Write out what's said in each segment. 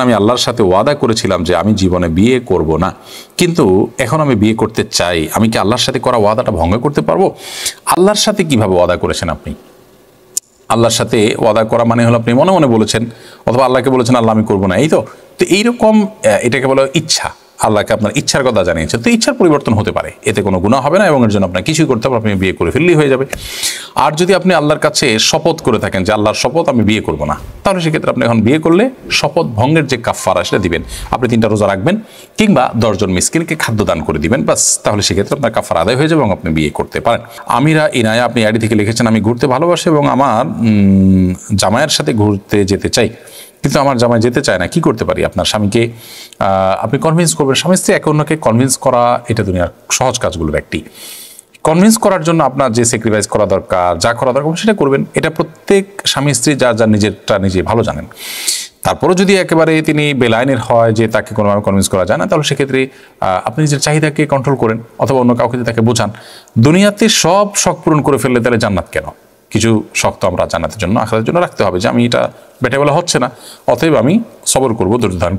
আমি আল্লাহর সাথে ওয়াদা করেছিলাম যে আমি জীবনে বিয়ে করব না, কিন্তু এখন আমি বিয়ে করতে চাই, আমি কি আল্লাহর সাথে করা ওয়াদাটা ভঙ্গ করতে পারবো? আল্লাহর সাথে কিভাবে ওয়াদা করেছেন আপনি? আল্লাহর সাথে ওয়াদা করা মানে হলো আপনি মনে মনে বলেছেন, অথবা আল্লাহকে বলেছেন আল্লাহ আমি করবো না, এই তো এইরকম এটাকে বলা ইচ্ছা। আল্লাহকে আপনার ইচ্ছার কথা জানিয়েছেন, তো ইচ্ছার পরিবর্তন হতে পারে, এতে কোনো গুনাহ হবে না এবং এর জন্য আপনার কিছুই করতে হবে, আপনি বিয়ে করে ফেললেই হয়ে যাবে। আর যদি আপনি আল্লাহর কাছে শপথ করে থাকেন যে আল্লাহর শপথ আমি বিয়ে করব না, তাহলে সেক্ষেত্রে আপনি এখন বিয়ে করলে শপথ ভঙ্গের যে কাফারা সেটা দিবেন, আপনি 3টা রোজা রাখবেন কিংবা 10 জন মিসকিনকে খাদ্য দান করে দিবেন, বাস, তাহলে সেক্ষেত্রে আপনার কাফারা আদায় হয়ে যাবে এবং আপনি বিয়ে করতে পারেন। আমিরা ইনায়া আপনি আইডি থেকে লিখেছেন, আমি ঘুরতে ভালোবাসি এবং আমার জামাইয়ের সাথে ঘুরতে যেতে চাই, কিন্তু আমার জামাই যেতে চায় না, কি করতে পারি? আপনার স্বামীকে আপনি কনভিন্স করবেন। স্বামী স্ত্রী একে অন্যকে কনভিন্স করা এটা দুনিয়ার সহজ কাজগুলোর একটি। কনভিন্স করার জন্য আপনার যে স্যাক্রিফাইস করা দরকার, যা করা দরকার সেটা করবেন। এটা প্রত্যেক স্বামী স্ত্রী যা যা নিজেরটা নিজে ভালো জানেন। তারপরও যদি একেবারে তিনি বেলাইনের হয় যে তাকে কোনোভাবে কনভিন্স করা যায় না, তাহলে সেক্ষেত্রে আপনি নিজের চাহিদাকে কন্ট্রোল করেন অথবা অন্য কাউকে তাকে বোঝান। দুনিয়াতে সব শখ পূরণ করে ফেললে তাহলে জান্নাত কেন? কিছু শখ তো আমরা জান্নাতের জন্য, আখিরাতের জন্য রাখতে হবে, যে আমি এটা বেটাবেলা হচ্ছে না, অতএব আমি সবর করবো, ধৈর্য ধারণ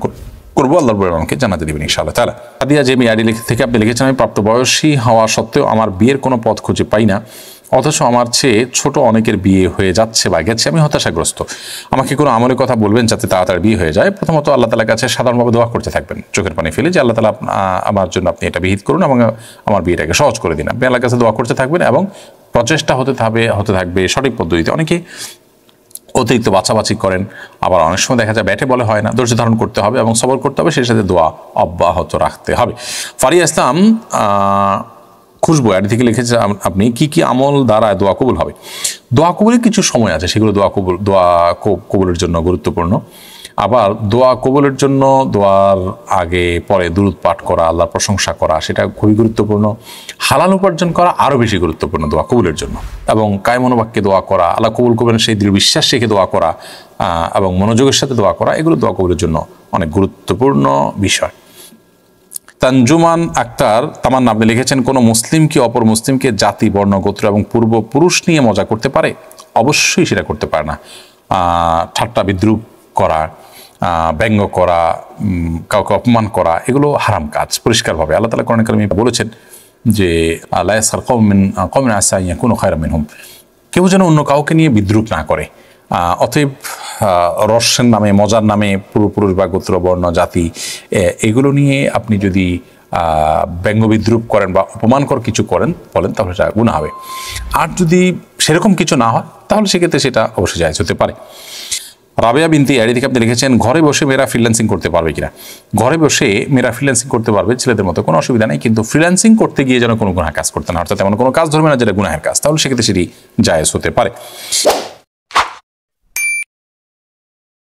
করবো, আল্লাহর বলে আমাকে জানাতে দেবেন ইনশাআল্লাহ তাআলা। আদিয়া যে আইডি থেকে আপনি লিখেছেন, আমি প্রাপ্তবয়সী হওয়া সত্ত্বেও আমার বিয়ের কোনো পথ খুঁজে পাই না, অথচ আমার চেয়ে ছোট অনেকের বিয়ে হয়ে যাচ্ছে বা গেছে, আমি হতাশাগ্রস্ত। আমাকে কোনো আমলের কথা বলবেন যাতে তাড়াতাড়ি বিয়ে হয়ে যায়? প্রথমত আল্লাহ তাআলার কাছে সাধারণভাবে দোয়া করতে থাকবেন, চোখের পানি ফেলে, যে আল্লাহ তাআলা আমার জন্য আপনি এটা বিহিত করুন এবং আমার বিয়েটাকে সহজ করে দিন। আপনি আল্লাহর কাছে দোয়া করতে থাকবেন এবং প্রচেষ্টা হতে থাকবে সঠিক পদ্ধতিতে। অনেকে অতিরিক্ত বাছাবাছি করেন, আবার অনেক সময় দেখা যায় ব্যাটে বলে হয় না, ধৈর্য ধারণ করতে হবে এবং সবর করতে হবে, সেই সাথে দোয়া অব্যাহত রাখতে হবে। ফারিয়া ইসলাম খুশবু আইডি থেকে লিখেছে, আপনি কি আমল দ্বারা দোয়া কবুল হবে? দোয়া কবুলের কিছু সময় আছে, সেগুলো দোয়া কবুলের জন্য গুরুত্বপূর্ণ। আবার দোয়া কবুলের জন্য দোয়ার আগে পরে দুরূদ পাঠ করা, আল্লাহর প্রশংসা করা, সেটা খুবই গুরুত্বপূর্ণ। হালাল উপার্জন করা আরও বেশি গুরুত্বপূর্ণ দোয়া কবুলের জন্য, এবং কায়মনোবাক্যে দোয়া করা, আল্লাহ কবুল করবেন সেই দৃঢ় বিশ্বাস রেখে দোয়া করা এবং মনোযোগের সাথে দোয়া করা, এগুলো দোয়া কবুলের জন্য অনেক গুরুত্বপূর্ণ বিষয়। তানজুমান আক্তার তামান্না আপনি লিখেছেন, কোনো মুসলিম কি অপর মুসলিমকে জাতি, বর্ণ, গোত্র এবং পূর্বপুরুষ নিয়ে মজা করতে পারে? অবশ্যই সেটা করতে পারে না। ঠাট্টা বিদ্রুপ করা, ব্যঙ্গ করা, কাউকে অপমান করা, এগুলো হারাম কাজ পরিষ্কারভাবে। আল্লাহ তাআলা কোরআনে কারিমে বলেছেন যে লা ইয়াসখার কওমুন আসা আন ইয়াকুনু খায়রাম মিনহুম, কেউ যেন অন্য কাউকে নিয়ে বিদ্রুপ না করে। অতএব রসের নামে, মজার নামে পূর্বপুরুষ বা গোত্র, বর্ণ, জাতি এগুলো নিয়ে আপনি যদি ব্যঙ্গ বিদ্রুপ করেন বা অপমানকর কিছু বলেন, তাহলে সেটা গুনাহ হবে। আর যদি সেরকম কিছু না হয়, তাহলে সেক্ষেত্রে সেটা অবশ্যই জায়েজ হতে পারে। রাবেয়া বিনতি আইডি থেকে আপনি লিখেছেন, ঘরে বসে মেয়েরা ফ্রিল্যান্সিং করতে পারবে কিনা? ঘরে বসে মেয়েরা ফ্রিল্যান্সিং করতে পারবে, ছেলেদের মতো, কোনো অসুবিধা নেই, কিন্তু ফ্রিল্যান্সিং করতে গিয়ে যেন কোনো গুনাহ কাজ করতে না, অর্থাৎ এমন কোনো কাজ ধরবে না যেটা গুনাহের কাজ, তাহলে সেক্ষেত্রে সেটি জায়েজ হতে পারে।